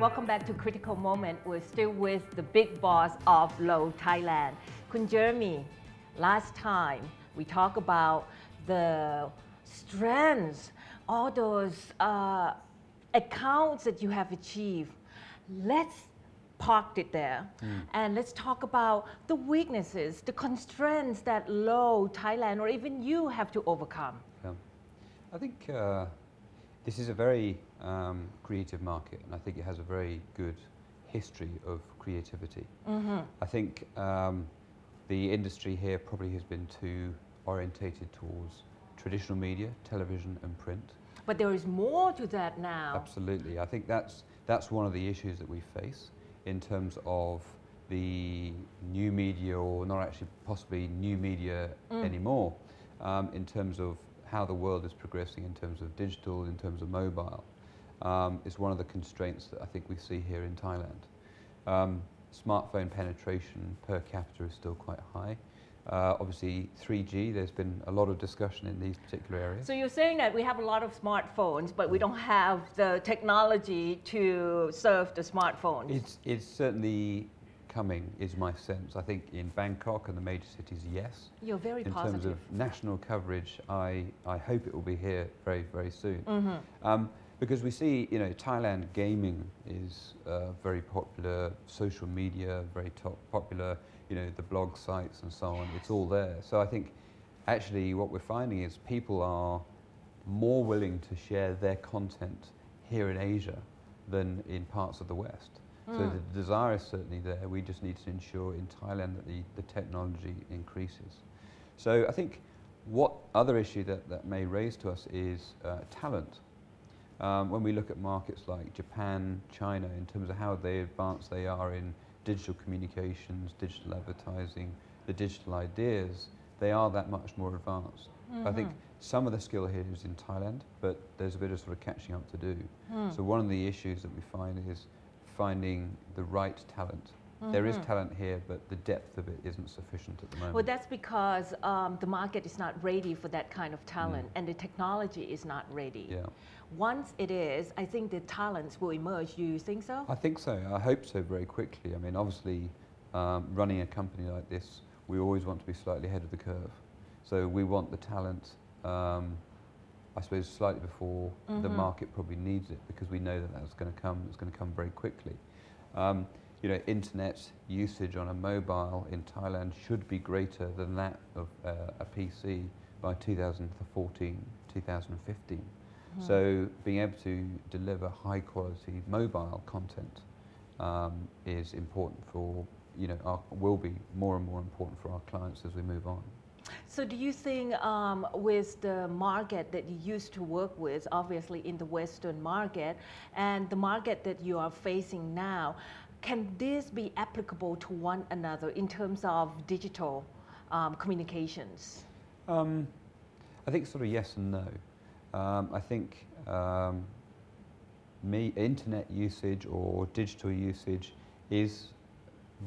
Welcome back to Critical Moment. We're still with the big boss of Low Thailand, Kun Jeremy. Last time we talked about the strengths, all those accounts that you have achieved. Let's park it there and let's talk about the weaknesses, the constraints that Low Thailand or even you have to overcome. Yeah. I think this is a very creative market, and I think it has a very good history of creativity. I think the industry here probably has been too orientated towards traditional media, television and print. But there is more to that now. Absolutely. I think that's one of the issues that we face in terms of the new media, or not actually possibly new media anymore, in terms of how the world is progressing in terms of digital, in terms of mobile. Is one of the constraints that I think we see here in Thailand. Smartphone penetration per capita is still quite high. Obviously 3G, there's been a lot of discussion in these particular areas. So you're saying that we have a lot of smartphones, but we don't have the technology to serve the smartphones. It's certainly coming, is my sense. I think in Bangkok and the major cities, yes. You're very in positive. In terms of national coverage, I hope it will be here very, very soon. Because we see, Thailand gaming is very popular, social media, very popular, the blog sites and so on, it's all there. So I think actually what we're finding is people are more willing to share their content here in Asia than in parts of the West. So the desire is certainly there. We just need to ensure in Thailand that the technology increases. So I think what other issue that may raise to us is talent. When we look at markets like Japan, China, in terms of how advanced they are in digital communications, digital advertising, the digital ideas, they are that much more advanced. I think some of the skill here is in Thailand, but there's a bit of sort of catching up to do. So one of the issues that we find is finding the right talent. There is talent here, but the depth of it isn't sufficient at the moment. Well, that's because the market is not ready for that kind of talent, and the technology is not ready. Yeah. Once it is, I think the talents will emerge. You think so? I think so. I hope so very quickly. I mean, obviously, running a company like this, we always want to be slightly ahead of the curve. So we want the talent, I suppose, slightly before the market probably needs it, because we know that that's going to come. It's going to come very quickly. Internet usage on a mobile in Thailand should be greater than that of a PC by 2014, 2015. So being able to deliver high quality mobile content is important for, will be more and more important for our clients as we move on. So do you think with the market that you used to work with, obviously in the Western market, and the market that you are facing now, can this be applicable to one another in terms of digital communications? I think sort of yes and no. I think internet usage or digital usage is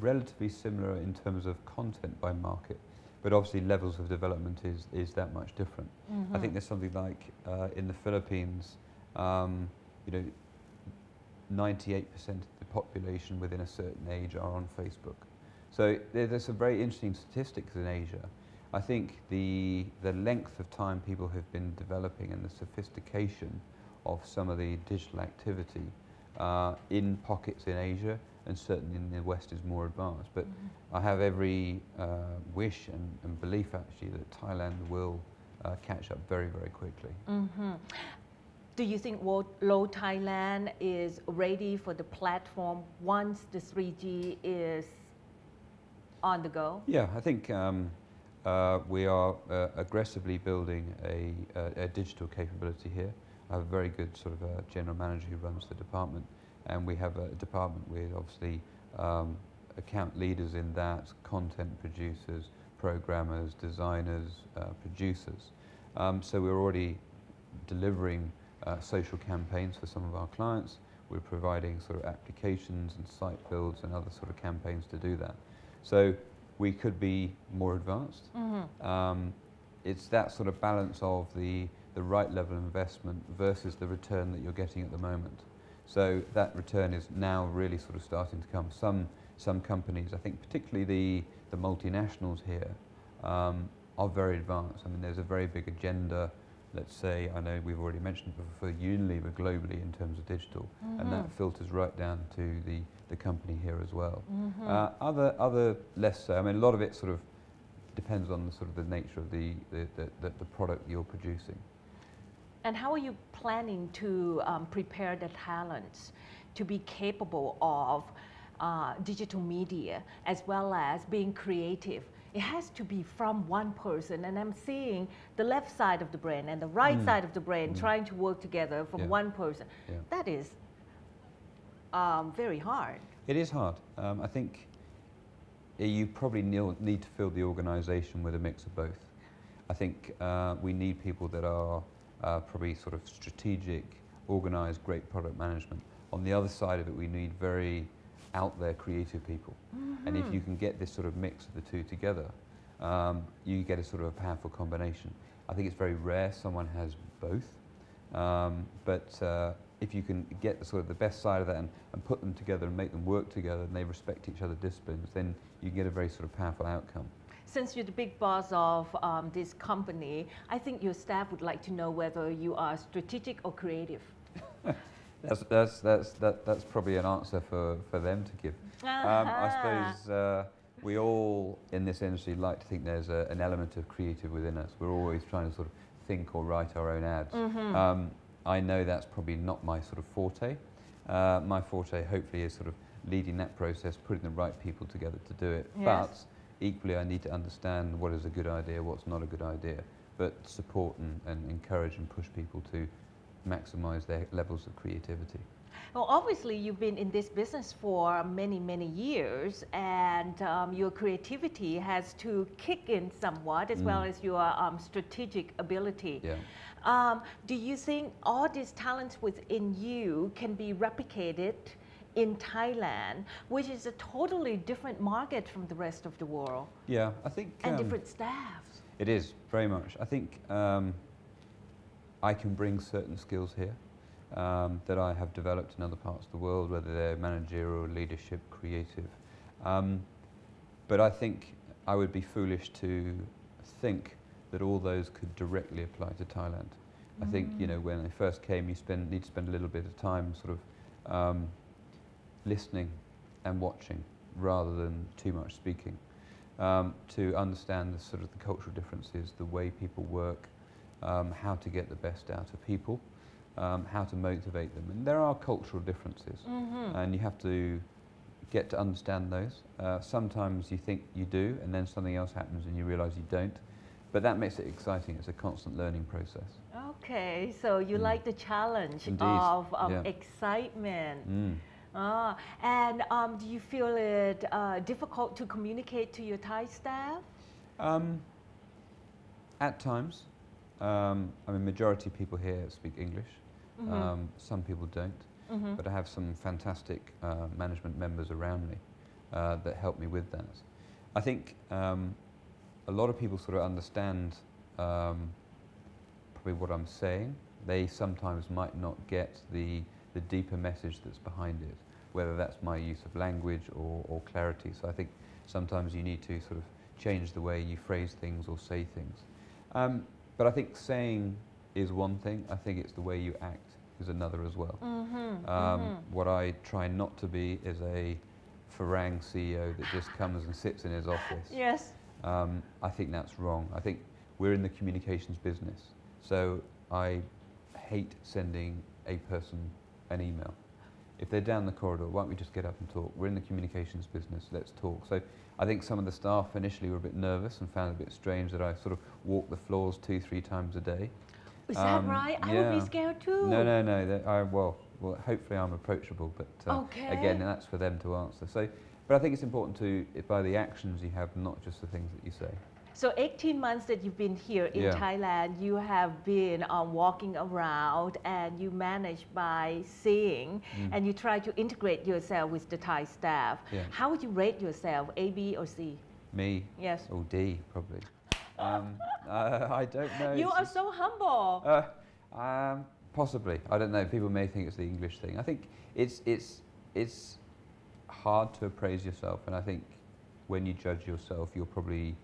relatively similar in terms of content by market, but obviously levels of development is that much different. I think there's something like in the Philippines, 98% of the population within a certain age are on Facebook. So there's some very interesting statistics in Asia. I think the length of time people have been developing and the sophistication of some of the digital activity in pockets in Asia and certainly in the West is more advanced. But I have every wish and belief actually that Thailand will catch up very, very quickly. Do you think Low Thailand is ready for the platform once the 3G is on the go? Yeah, I think we are aggressively building a digital capability here. I have a very good sort of general manager who runs the department, and we have a department with obviously account leaders in that, content producers, programmers, designers, producers. So we're already delivering social campaigns for some of our clients. We're providing sort of applications and site builds and other sort of campaigns to do that. So we could be more advanced. It's that sort of balance of the right level of investment versus the return that you're getting at the moment. So that return is now really sort of starting to come. Some companies, I think particularly the multinationals here, are very advanced. I mean, there's a very big agenda. Let's say, I know we've already mentioned for Unilever globally in terms of digital, and that filters right down to the company here as well. Other less so. I mean, a lot of it sort of depends on the sort of the nature of the product you're producing. And how are you planning to prepare the talents to be capable of digital media as well as being creative? It has to be from one person, and I'm seeing the left side of the brain and the right side of the brain trying to work together from one person. That is very hard. It is hard. I think you probably need to fill the organization with a mix of both. I think we need people that are probably sort of strategic, organized, great product management. On the other side of it, we need very out there creative people. And if you can get this sort of mix of the two together, you get a sort of a powerful combination. I think it's very rare someone has both, but if you can get the sort of the best side of that and put them together and make them work together and they respect each other's disciplines, then you can get a very sort of powerful outcome. Since you're the big boss of this company, I think your staff would like to know whether you are strategic or creative. That's probably an answer for them to give. I suppose we all in this industry like to think there's an element of creative within us. We're always trying to sort of think or write our own ads. I know that's probably not my sort of forte. My forte hopefully is sort of leading that process, putting the right people together to do it. Yes. But equally I need to understand what is a good idea, what's not a good idea, but support and encourage and push people to maximize their levels of creativity. Well, obviously you've been in this business for many, many years, and your creativity has to kick in somewhat as well as your strategic ability. Yeah. Do you think all these talents within you can be replicated in Thailand, which is a totally different market from the rest of the world? Yeah, I think... And different staffs. It is, very much. I think I can bring certain skills here that I have developed in other parts of the world, whether they're managerial, leadership, creative. But I think I would be foolish to think that all those could directly apply to Thailand. I think, you know, when I first came, you need to spend a little bit of time sort of listening and watching rather than too much speaking, to understand the sort of the cultural differences, the way people work, how to get the best out of people, how to motivate them. And there are cultural differences, and you have to get to understand those. Sometimes you think you do, and then something else happens and you realize you don't. But that makes it exciting. It's a constant learning process. Okay, so you like the challenge Indeed. of Yeah. excitement. And do you feel it difficult to communicate to your Thai staff? At times. I mean, majority of people here speak English. Some people don't. But I have some fantastic management members around me that help me with that. I think a lot of people sort of understand probably what I'm saying. They sometimes might not get the deeper message that's behind it, whether that's my use of language or clarity. So I think sometimes you need to sort of change the way you phrase things or say things. But I think saying is one thing. I think it's the way you act is another as well. What I try not to be is a Farang CEO that just comes and sits in his office. Yes. I think that's wrong. I think we're in the communications business, so I hate sending a person an email. If they're down the corridor, why don't we just get up and talk? We're in the communications business, let's talk. So I think some of the staff initially were a bit nervous and found it a bit strange that I sort of walk the floors 2-3 times a day. Is that right? I would be scared too. No. Well, hopefully I'm approachable, but again, that's for them to answer. So, but I think it's important to, by the actions you have, not just the things that you say. So 18 months that you've been here in Thailand, you have been walking around and you manage by seeing and you try to integrate yourself with the Thai staff. How would you rate yourself, A, B or C? Me? Yes. Oh, D, probably. I don't know. You are so humble. Possibly. I don't know. People may think it's the English thing. I think it's hard to appraise yourself, and I think when you judge yourself, you're probably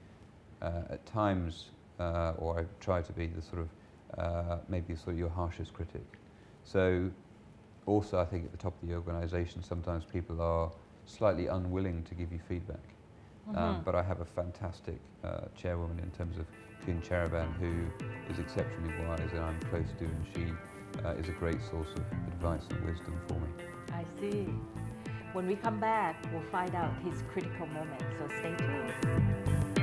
at times, or I try to be the sort of maybe sort of your harshest critic. So also, I think at the top of the organisation, sometimes people are slightly unwilling to give you feedback. But I have a fantastic chairwoman in terms of Kyun Charaban, who is exceptionally wise and I'm close to, and she is a great source of advice and wisdom for me. I see. When we come back, we'll find out his critical moment, so stay tuned.